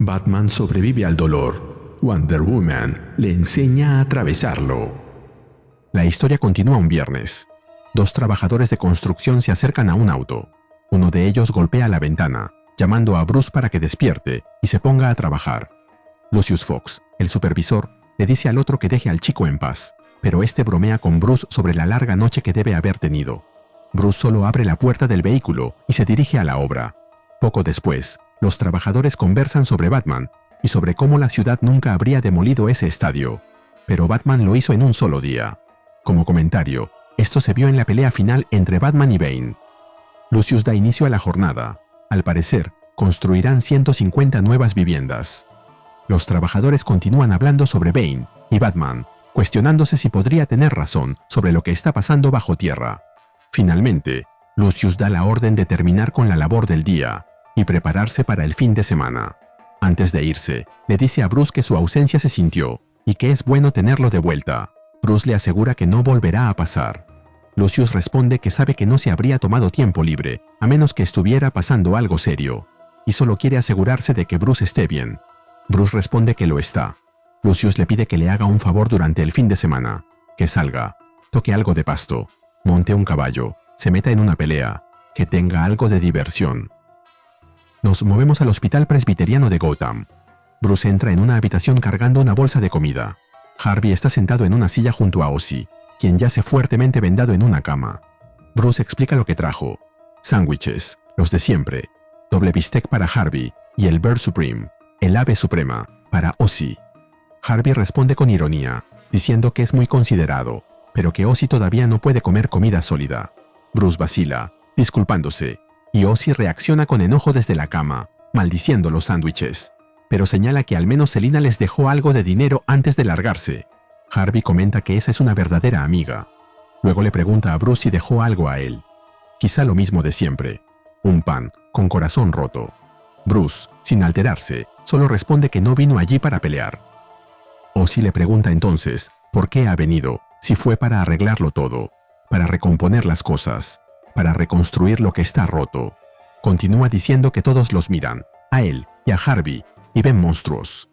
Batman sobrevive al dolor. Wonder Woman le enseña a atravesarlo. La historia continúa un viernes. Dos trabajadores de construcción se acercan a un auto. Uno de ellos golpea la ventana, llamando a Bruce para que despierte y se ponga a trabajar. Lucius Fox, el supervisor, le dice al otro que deje al chico en paz, pero este bromea con Bruce sobre la larga noche que debe haber tenido. Bruce solo abre la puerta del vehículo y se dirige a la obra. Poco después, los trabajadores conversan sobre Batman y sobre cómo la ciudad nunca habría demolido ese estadio. Pero Batman lo hizo en un solo día. Como comentario, esto se vio en la pelea final entre Batman y Bane. Lucius da inicio a la jornada. Al parecer, construirán 150 nuevas viviendas. Los trabajadores continúan hablando sobre Bane y Batman, cuestionándose si podría tener razón sobre lo que está pasando bajo tierra. Finalmente, Lucius da la orden de terminar con la labor del día y prepararse para el fin de semana. Antes de irse, le dice a Bruce que su ausencia se sintió y que es bueno tenerlo de vuelta. Bruce le asegura que no volverá a pasar. Lucius responde que sabe que no se habría tomado tiempo libre, a menos que estuviera pasando algo serio, y solo quiere asegurarse de que Bruce esté bien. Bruce responde que lo está. Lucius le pide que le haga un favor durante el fin de semana, que salga, toque algo de pasto, monte un caballo, se meta en una pelea, que tenga algo de diversión. Nos movemos al Hospital Presbiteriano de Gotham. Bruce entra en una habitación cargando una bolsa de comida. Harvey está sentado en una silla junto a Ozzy, quien yace fuertemente vendado en una cama. Bruce explica lo que trajo. Sándwiches, los de siempre, doble bistec para Harvey y el Bird Supreme, el ave suprema, para Ozzy. Harvey responde con ironía, diciendo que es muy considerado, pero que Ozzy todavía no puede comer comida sólida. Bruce vacila, disculpándose, y Ozzy reacciona con enojo desde la cama, maldiciendo los sándwiches, pero señala que al menos Selina les dejó algo de dinero antes de largarse. Harvey comenta que esa es una verdadera amiga. Luego le pregunta a Bruce si dejó algo a él. Quizá lo mismo de siempre, un pan con corazón roto. Bruce, sin alterarse, solo responde que no vino allí para pelear. Ozzy le pregunta entonces por qué ha venido, si fue para arreglarlo todo, para recomponer las cosas, para reconstruir lo que está roto. Continúa diciendo que todos los miran, a él y a Harvey, y ven monstruos.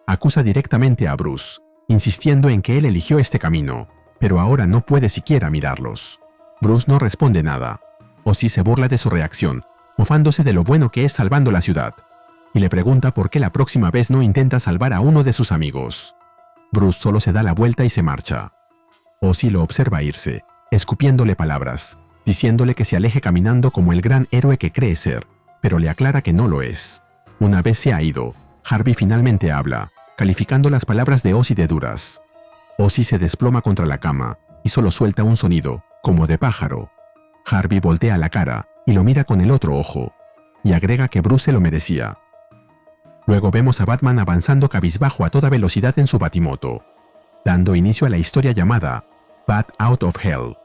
Acusa directamente a Bruce, insistiendo en que él eligió este camino, pero ahora no puede siquiera mirarlos. Bruce no responde nada. Ozzy se burla de su reacción, mofándose de lo bueno que es salvando la ciudad, y le pregunta por qué la próxima vez no intenta salvar a uno de sus amigos. Bruce solo se da la vuelta y se marcha. Ozzy lo observa irse, escupiéndole palabras, diciéndole que se aleje caminando como el gran héroe que cree ser, pero le aclara que no lo es. Una vez se ha ido, Harvey finalmente habla, calificando las palabras de Ozzy de duras. Ozzy se desploma contra la cama y solo suelta un sonido, como de pájaro. Harvey voltea la cara y lo mira con el otro ojo, y agrega que Bruce se lo merecía. Luego vemos a Batman avanzando cabizbajo a toda velocidad en su batimoto, dando inicio a la historia llamada Bat Out of Hell,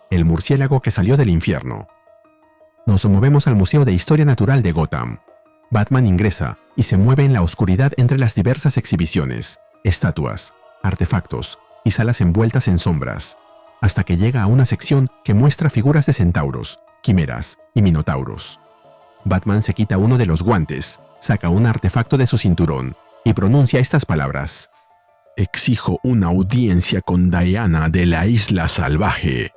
el murciélago que salió del infierno. Nos movemos al Museo de Historia Natural de Gotham. Batman ingresa y se mueve en la oscuridad entre las diversas exhibiciones, estatuas, artefactos y salas envueltas en sombras, hasta que llega a una sección que muestra figuras de centauros, quimeras y minotauros. Batman se quita uno de los guantes, saca un artefacto de su cinturón y pronuncia estas palabras: Exijo una audiencia con Diana de la Isla Salvaje.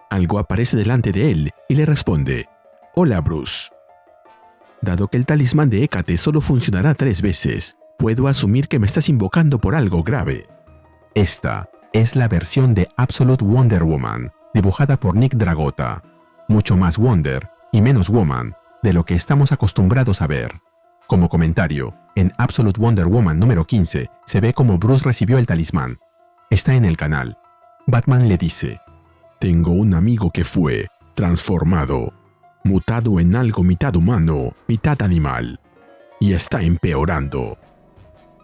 Algo aparece delante de él y le responde: Hola, Bruce. Dado que el talismán de Hécate solo funcionará 3 veces, puedo asumir que me estás invocando por algo grave. Esta es la versión de Absolute Wonder Woman, dibujada por Nick Dragotta. Mucho más Wonder y menos Woman de lo que estamos acostumbrados a ver. Como comentario, en Absolute Wonder Woman número 15 se ve como Bruce recibió el talismán. Está en el canal. Batman le dice: Tengo un amigo que fue transformado, mutado en algo mitad humano, mitad animal, y está empeorando.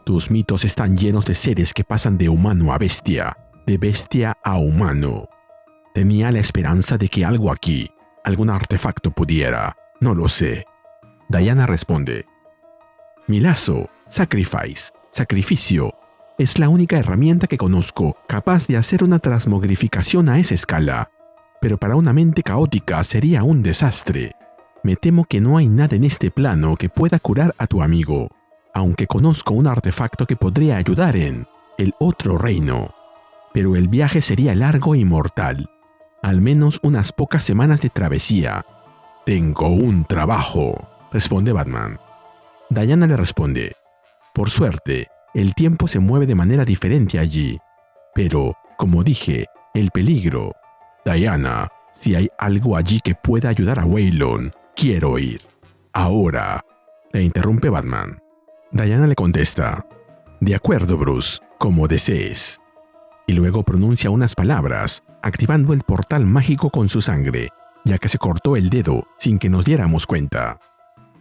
Tus mitos están llenos de seres que pasan de humano a bestia, de bestia a humano. Tenía la esperanza de que algo aquí, algún artefacto pudiera, no lo sé. Diana responde: Mi lazo, sacrificio, es la única herramienta que conozco capaz de hacer una transmogrificación a esa escala. Pero para una mente caótica sería un desastre. Me temo que no hay nada en este plano que pueda curar a tu amigo. aunque conozco un artefacto que podría ayudar en el otro reino. Pero el viaje sería largo y mortal. Al menos unas pocas semanas de travesía. Tengo un trabajo, responde Batman. Diana le responde: por suerte, el tiempo se mueve de manera diferente allí. Pero, como dije, el peligro. Diana, si hay algo allí que pueda ayudar a Waylon, quiero ir. Ahora, le interrumpe Batman. Diana le contesta: de acuerdo, Bruce, como desees. Y luego pronuncia unas palabras, activando el portal mágico con su sangre, ya que se cortó el dedo sin que nos diéramos cuenta.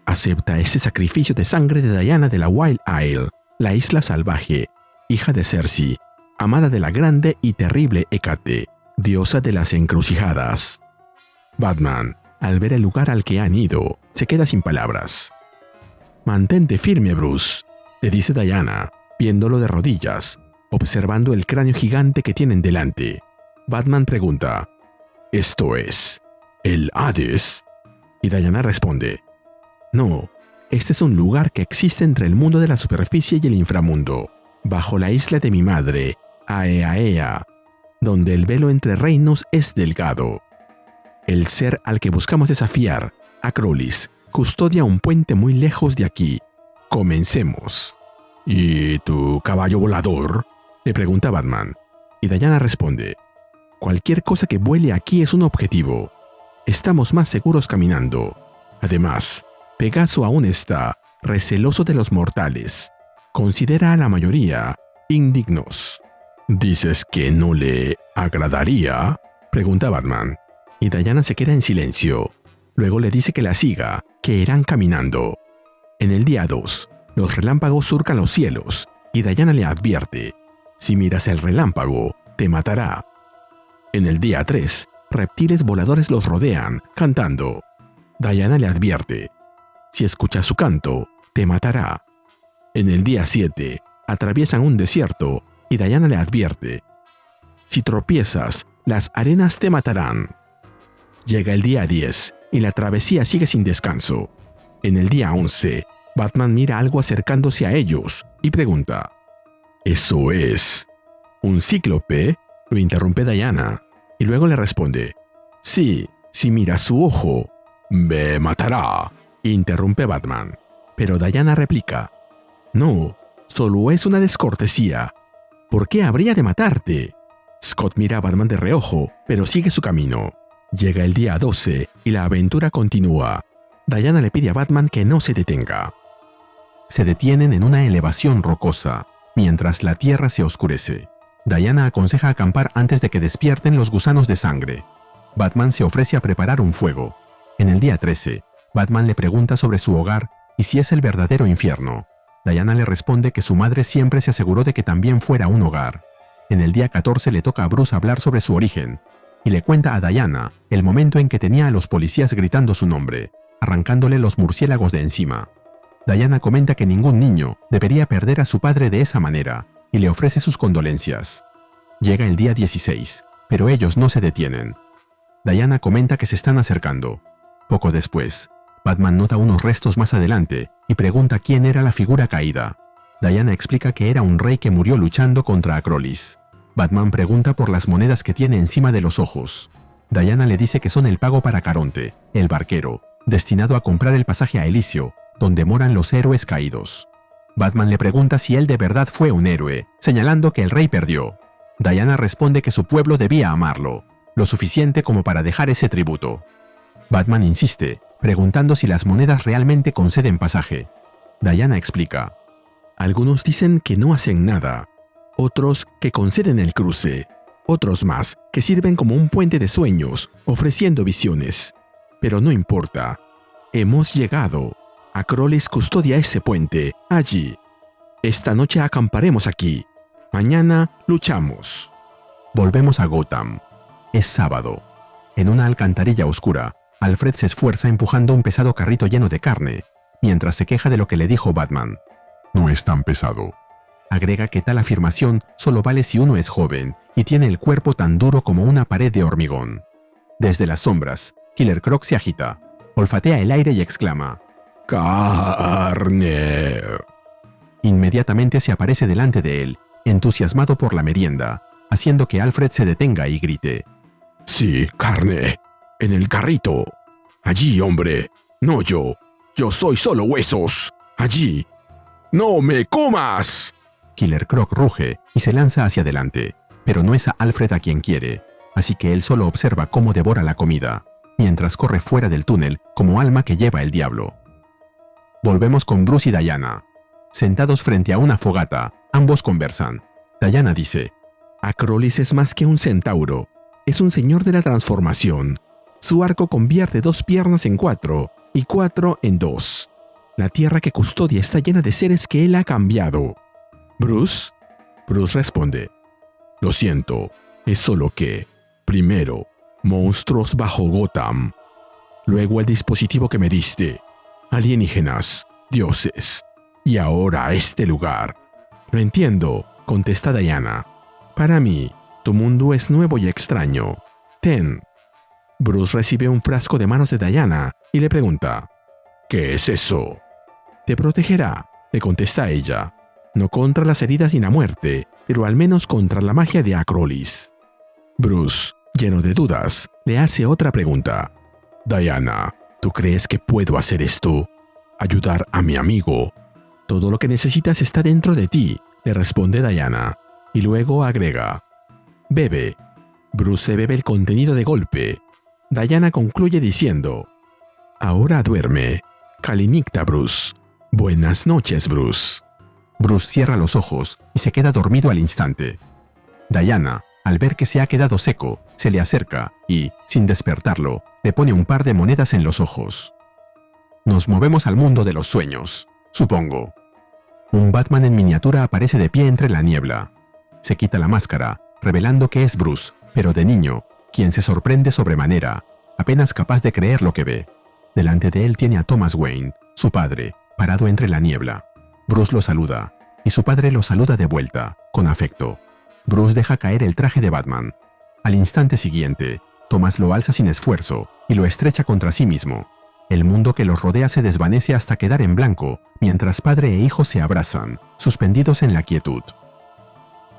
Acepta ese sacrificio de sangre de Diana de la Wild Isle, la isla salvaje, hija de Cersei, amada de la grande y terrible Hécate, diosa de las encrucijadas. Batman, al ver el lugar al que han ido, se queda sin palabras. Mantente firme, Bruce, le dice Diana, viéndolo de rodillas, observando el cráneo gigante que tienen delante. Batman pregunta: ¿esto es el Hades? Y Diana responde: no, este es un lugar que existe entre el mundo de la superficie y el inframundo, bajo la isla de mi madre, Aeaea, donde el velo entre reinos es delgado. El ser al que buscamos desafiar, Acrolis, custodia un puente muy lejos de aquí. Comencemos. ¿Y tu caballo volador?, le pregunta Batman. Y Diana responde: cualquier cosa que vuele aquí es un objetivo. Estamos más seguros caminando. Además, Pegaso aún está receloso de los mortales. Considera a la mayoría indignos. ¿Dices que no le agradaría?, pregunta Batman. Y Diana se queda en silencio. Luego le dice que la siga, que irán caminando. En el día 2, los relámpagos surcan los cielos, y Diana le advierte: si miras el relámpago, te matará. En el día 3, reptiles voladores los rodean, cantando. Diana le advierte: si escuchas su canto, te matará. En el día 7, atraviesan un desierto, y Diana le advierte: si tropiezas, las arenas te matarán. Llega el día 10, y la travesía sigue sin descanso. En el día 11, Batman mira algo acercándose a ellos, y pregunta: ¿eso es un cíclope?, lo interrumpe Diana, y luego le responde: sí, si miras su ojo, me matará, interrumpe Batman. Pero Diana replica: no, solo es una descortesía. ¿Por qué habría de matarte? Scott mira a Batman de reojo, pero sigue su camino. Llega el día 12 y la aventura continúa. Diana le pide a Batman que no se detenga. Se detienen en una elevación rocosa, mientras la tierra se oscurece. Diana aconseja acampar antes de que despierten los gusanos de sangre. Batman se ofrece a preparar un fuego. En el día 13, Batman le pregunta sobre su hogar y si es el verdadero infierno. Diana le responde que su madre siempre se aseguró de que también fuera un hogar. En el día 14 le toca a Bruce hablar sobre su origen, y le cuenta a Diana el momento en que tenía a los policías gritando su nombre, arrancándole los murciélagos de encima. Diana comenta que ningún niño debería perder a su padre de esa manera, y le ofrece sus condolencias. Llega el día 16, pero ellos no se detienen. Diana comenta que se están acercando. Poco después, Batman nota unos restos más adelante y pregunta quién era la figura caída. Diana explica que era un rey que murió luchando contra Acrolis. Batman pregunta por las monedas que tiene encima de los ojos. Diana le dice que son el pago para Caronte, el barquero, destinado a comprar el pasaje a Elysium, donde moran los héroes caídos. Batman le pregunta si él de verdad fue un héroe, señalando que el rey perdió. Diana responde que su pueblo debía amarlo, lo suficiente como para dejar ese tributo. Batman insiste, preguntando si las monedas realmente conceden pasaje. Diana explica: algunos dicen que no hacen nada, otros que conceden el cruce, otros más que sirven como un puente de sueños, ofreciendo visiones. Pero no importa, hemos llegado. Acrolis custodia ese puente, allí. Esta noche acamparemos aquí. Mañana luchamos. Volvemos a Gotham. Es sábado. En una alcantarilla oscura, Alfred se esfuerza empujando un pesado carrito lleno de carne, mientras se queja de lo que le dijo Batman. No es tan pesado. Agrega que tal afirmación solo vale si uno es joven y tiene el cuerpo tan duro como una pared de hormigón. Desde las sombras, Killer Croc se agita, olfatea el aire y exclama: ¡carne! Inmediatamente se aparece delante de él, entusiasmado por la merienda, haciendo que Alfred se detenga y grite: Sí, carne. En el carrito. Allí, hombre. No yo. Yo soy solo huesos. Allí. ¡No me comas! Killer Croc ruge y se lanza hacia adelante, pero no es a Alfred a quien quiere, así que él solo observa cómo devora la comida, mientras corre fuera del túnel como alma que lleva el diablo. Volvemos con Bruce y Diana. Sentados frente a una fogata, ambos conversan. Diana dice: Acrolis es más que un centauro. Es un señor de la transformación. Su arco convierte 2 piernas en 4 y 4 en 2. La tierra que custodia está llena de seres que él ha cambiado. ¿Bruce? Bruce responde: Lo siento, es solo que, primero, monstruos bajo Gotham. Luego el dispositivo que me diste. Alienígenas, dioses. Y ahora este lugar. Lo entiendo, contesta Diana. Para mí, tu mundo es nuevo y extraño. Ten. Bruce recibe un frasco de manos de Diana y le pregunta: ¿Qué es eso? Te protegerá, le contesta ella. No contra las heridas ni la muerte, pero al menos contra la magia de Acrolis. Bruce, lleno de dudas, le hace otra pregunta. Diana, ¿tú crees que puedo hacer esto? ¿Ayudar a mi amigo? Todo lo que necesitas está dentro de ti, le responde Diana, y luego agrega: Bebe. Bruce se bebe el contenido de golpe. Diana concluye diciendo: Ahora duerme. Kalinicta, Bruce. Buenas noches, Bruce. Bruce cierra los ojos y se queda dormido al instante. Diana, al ver que se ha quedado seco, se le acerca y, sin despertarlo, le pone un par de monedas en los ojos. Nos movemos al mundo de los sueños, supongo. Un Batman en miniatura aparece de pie entre la niebla. Se quita la máscara, revelando que es Bruce, pero de niño, quien se sorprende sobremanera, apenas capaz de creer lo que ve. Delante de él tiene a Thomas Wayne, su padre, parado entre la niebla. Bruce lo saluda, y su padre lo saluda de vuelta, con afecto. Bruce deja caer el traje de Batman. Al instante siguiente, Thomas lo alza sin esfuerzo y lo estrecha contra sí mismo. El mundo que los rodea se desvanece hasta quedar en blanco, mientras padre e hijo se abrazan, suspendidos en la quietud.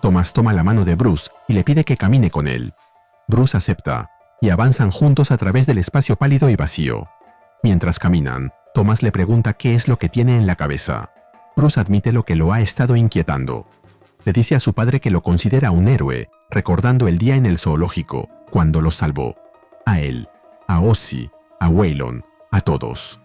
Thomas toma la mano de Bruce y le pide que camine con él. Bruce acepta, y avanzan juntos a través del espacio pálido y vacío. Mientras caminan, Thomas le pregunta qué es lo que tiene en la cabeza. Bruce admite lo que lo ha estado inquietando. Le dice a su padre que lo considera un héroe, recordando el día en el zoológico, cuando los salvó. A él, a Ozzy, a Waylon, a todos.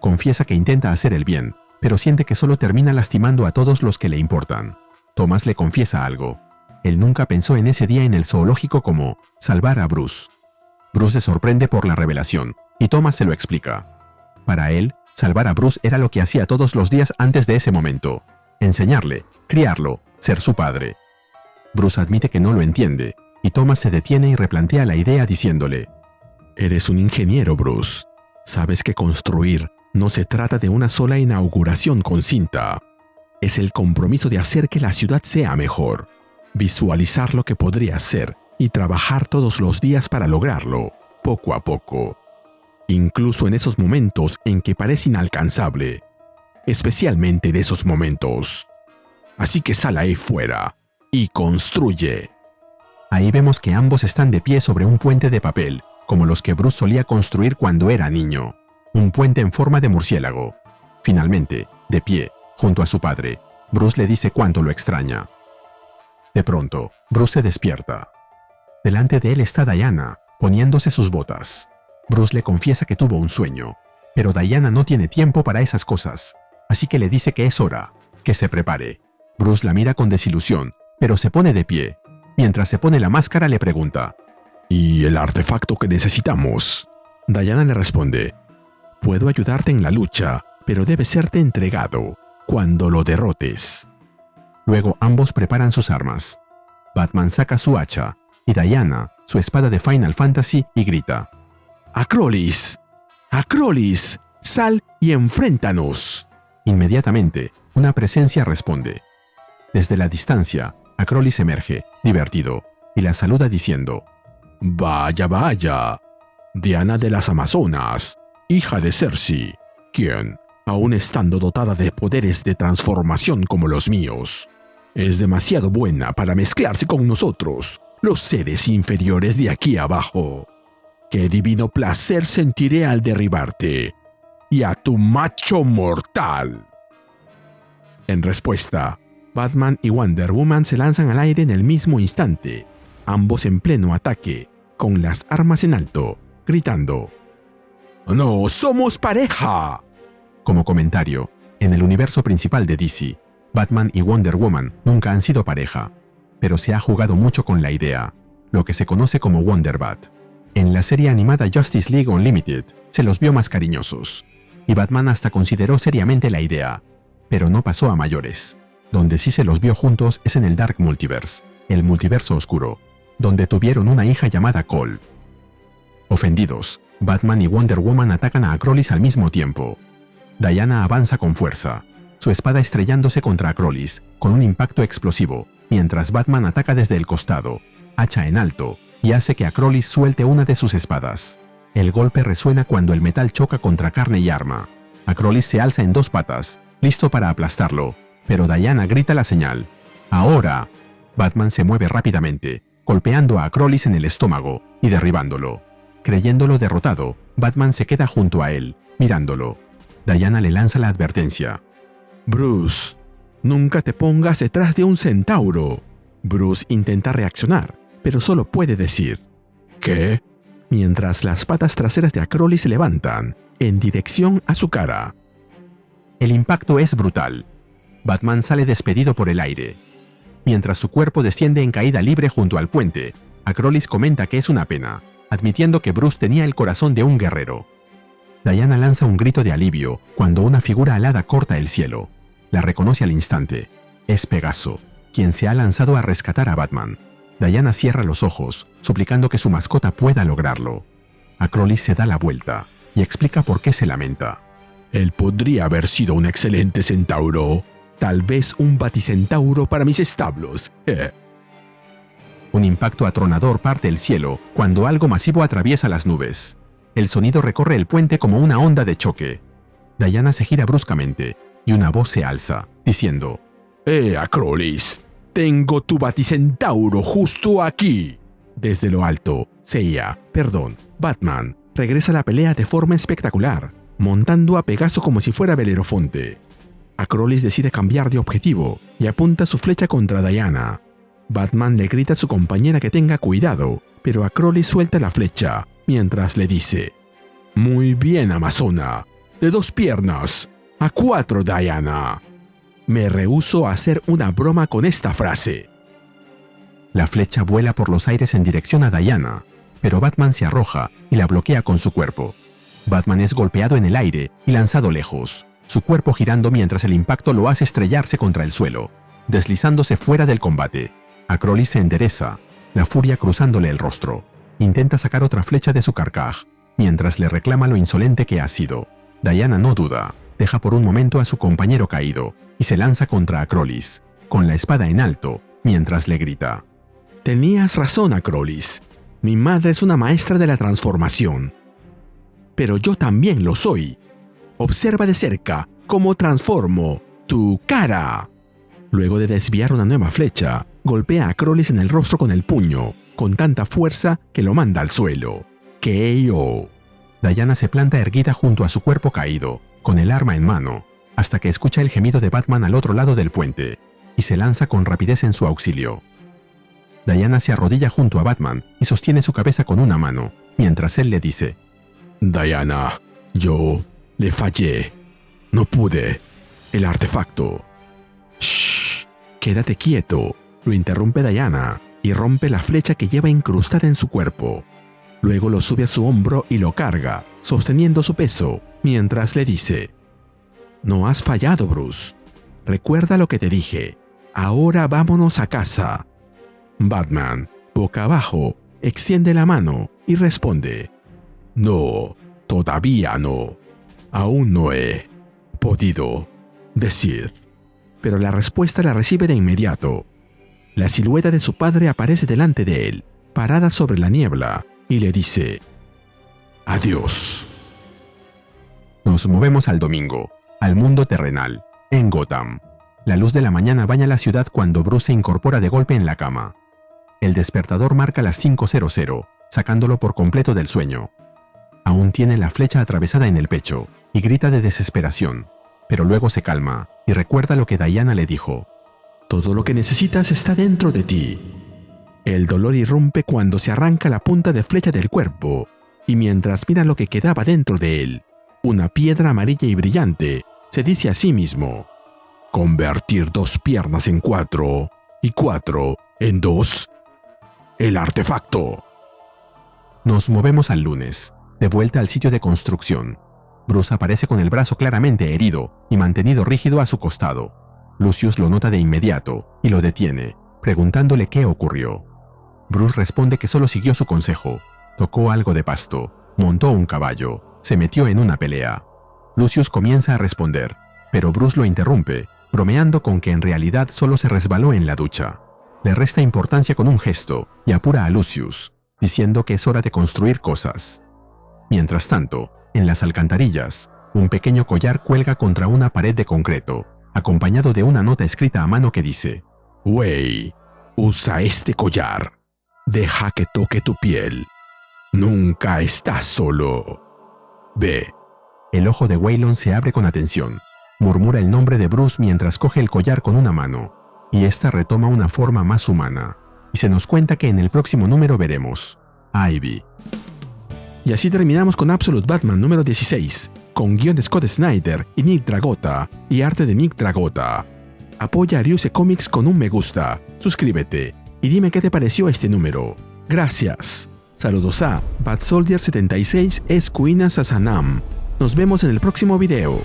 Confiesa que intenta hacer el bien, pero siente que solo termina lastimando a todos los que le importan. Thomas le confiesa algo. Él nunca pensó en ese día en el zoológico como salvar a Bruce. Bruce se sorprende por la revelación, y Thomas se lo explica. Para él, salvar a Bruce era lo que hacía todos los días antes de ese momento. Enseñarle, criarlo, ser su padre. Bruce admite que no lo entiende, y Thomas se detiene y replantea la idea diciéndole: Eres un ingeniero, Bruce. Sabes que construir no se trata de una sola inauguración con cinta. Es el compromiso de hacer que la ciudad sea mejor, visualizar lo que podría ser y trabajar todos los días para lograrlo, poco a poco. Incluso en esos momentos en que parece inalcanzable, especialmente de esos momentos. Así que sal ahí fuera y construye. Ahí vemos que ambos están de pie sobre un puente de papel, como los que Bruce solía construir cuando era niño. Un puente en forma de murciélago. Finalmente, de pie, junto a su padre, Bruce le dice cuánto lo extraña. De pronto, Bruce se despierta. Delante de él está Diana, poniéndose sus botas. Bruce le confiesa que tuvo un sueño, pero Diana no tiene tiempo para esas cosas, así que le dice que es hora, que se prepare. Bruce la mira con desilusión, pero se pone de pie. Mientras se pone la máscara le pregunta: ¿Y el artefacto que necesitamos? Diana le responde: Puedo ayudarte en la lucha, pero debe serte entregado cuando lo derrotes. Luego ambos preparan sus armas. Batman saca su hacha y Diana su espada de Final Fantasy y grita: ¡Acrolis! ¡Acrolis! ¡Sal y enfréntanos! Inmediatamente, una presencia responde. Desde la distancia, Acrolis emerge, divertido, y la saluda diciendo: ¡Vaya, vaya! Diana de las Amazonas, hija de Cersei, quien, aun estando dotada de poderes de transformación como los míos. Es demasiado buena para mezclarse con nosotros, los seres inferiores de aquí abajo. Qué divino placer sentiré al derribarte y a tu macho mortal. En respuesta, Batman y Wonder Woman se lanzan al aire en el mismo instante, ambos en pleno ataque, con las armas en alto, gritando: ¡No somos pareja! Como comentario, en el universo principal de DC, Batman y Wonder Woman nunca han sido pareja, pero se ha jugado mucho con la idea, lo que se conoce como Wonderbat. En la serie animada Justice League Unlimited se los vio más cariñosos, y Batman hasta consideró seriamente la idea, pero no pasó a mayores. Donde sí se los vio juntos es en el Dark Multiverse, el multiverso oscuro, donde tuvieron una hija llamada Cole. Ofendidos, Batman y Wonder Woman atacan a Acrolis al mismo tiempo. Diana avanza con fuerza, su espada estrellándose contra Acrolis con un impacto explosivo, mientras Batman ataca desde el costado, hacha en alto, y hace que Acrolis suelte una de sus espadas. El golpe resuena cuando el metal choca contra carne y arma. Acrolis se alza en dos patas, listo para aplastarlo, pero Diana grita la señal: ¡ahora! Batman se mueve rápidamente, golpeando a Acrolis en el estómago y derribándolo. Creyéndolo derrotado, Batman se queda junto a él, mirándolo. Diana le lanza la advertencia: Bruce, nunca te pongas detrás de un centauro. Bruce intenta reaccionar, pero solo puede decir: ¿qué? Mientras las patas traseras de Acrolis se levantan, en dirección a su cara. El impacto es brutal. Batman sale despedido por el aire. Mientras su cuerpo desciende en caída libre junto al puente, Acrolis comenta que es una pena, admitiendo que Bruce tenía el corazón de un guerrero. Diana lanza un grito de alivio cuando una figura alada corta el cielo. La reconoce al instante. Es Pegaso, quien se ha lanzado a rescatar a Batman. Diana cierra los ojos, suplicando que su mascota pueda lograrlo. Acrolis se da la vuelta y explica por qué se lamenta. Él podría haber sido un excelente centauro. Tal vez un baticentauro para mis establos. Un impacto atronador parte el cielo cuando algo masivo atraviesa las nubes. El sonido recorre el puente como una onda de choque. Diana se gira bruscamente y una voz se alza, diciendo: Acrolis, tengo tu baticentauro justo aquí. Desde lo alto, Batman regresa a la pelea de forma espectacular, montando a Pegaso como si fuera Belerofonte. Acrolis decide cambiar de objetivo y apunta su flecha contra Diana. Batman le grita a su compañera que tenga cuidado, pero Acrolis suelta la flecha, mientras le dice: Muy bien, Amazona. De 2 piernas. A 4, Diana. Me rehúso a hacer una broma con esta frase. La flecha vuela por los aires en dirección a Diana, pero Batman se arroja y la bloquea con su cuerpo. Batman es golpeado en el aire y lanzado lejos, su cuerpo girando mientras el impacto lo hace estrellarse contra el suelo, deslizándose fuera del combate. Acrolis se endereza, la furia cruzándole el rostro. Intenta sacar otra flecha de su carcaj, mientras le reclama lo insolente que ha sido. Diana no duda, deja por un momento a su compañero caído y se lanza contra Acrolis, con la espada en alto, mientras le grita: Tenías razón, Acrolis. Mi madre es una maestra de la transformación. Pero yo también lo soy. Observa de cerca cómo transformo tu cara. Luego de desviar una nueva flecha, golpea a Acrolis en el rostro con el puño, con tanta fuerza que lo manda al suelo. ¡KO! Diana se planta erguida junto a su cuerpo caído, con el arma en mano, hasta que escucha el gemido de Batman al otro lado del puente, y se lanza con rapidez en su auxilio. Diana se arrodilla junto a Batman y sostiene su cabeza con una mano, mientras él le dice: Diana, yo le fallé. No pude. El artefacto. Shh, quédate quieto, lo interrumpe Diana y rompe la flecha que lleva incrustada en su cuerpo. Luego lo sube a su hombro y lo carga, sosteniendo su peso, mientras le dice: No has fallado, Bruce. Recuerda lo que te dije. Ahora vámonos a casa. Batman, boca abajo, extiende la mano y responde: No, todavía no. Aún no he podido decir. Pero la respuesta la recibe de inmediato. La silueta de su padre aparece delante de él, parada sobre la niebla, y le dice: Adiós. Nos movemos al domingo, al mundo terrenal, en Gotham. La luz de la mañana baña la ciudad cuando Bruce se incorpora de golpe en la cama. El despertador marca las 5:00, sacándolo por completo del sueño. Aún tiene la flecha atravesada en el pecho y grita de desesperación, pero luego se calma y recuerda lo que Diana le dijo. Todo lo que necesitas está dentro de ti. El dolor irrumpe cuando se arranca la punta de flecha del cuerpo, y mientras mira lo que quedaba dentro de él, una piedra amarilla y brillante, se dice a sí mismo: convertir 2 piernas en 4 y 4 en 2. El artefacto. Nos movemos al lunes, de vuelta al sitio de construcción. Bruce aparece con el brazo claramente herido y mantenido rígido a su costado. Lucius lo nota de inmediato y lo detiene, preguntándole qué ocurrió. Bruce responde que solo siguió su consejo. Tocó algo de pasto, montó un caballo, se metió en una pelea. Lucius comienza a responder, pero Bruce lo interrumpe, bromeando con que en realidad solo se resbaló en la ducha. Le resta importancia con un gesto y apura a Lucius, diciendo que es hora de construir cosas. Mientras tanto, en las alcantarillas, un pequeño collar cuelga contra una pared de concreto, acompañado de una nota escrita a mano que dice: Wey, usa este collar. Deja que toque tu piel. Nunca estás solo. Ve. El ojo de Waylon se abre con atención. Murmura el nombre de Bruce mientras coge el collar con una mano, y esta retoma una forma más humana, y se nos cuenta que en el próximo número veremos a Ivy. Y así terminamos con Absolute Batman número 16, con guión de Scott Snyder y Nick Dragotta, y arte de Nick Dragotta. Apoya a Ryuse Comics con un me gusta, suscríbete, y dime qué te pareció este número. Gracias. Saludos a Bat Soldier 76 Escuina Sasanam. Nos vemos en el próximo video.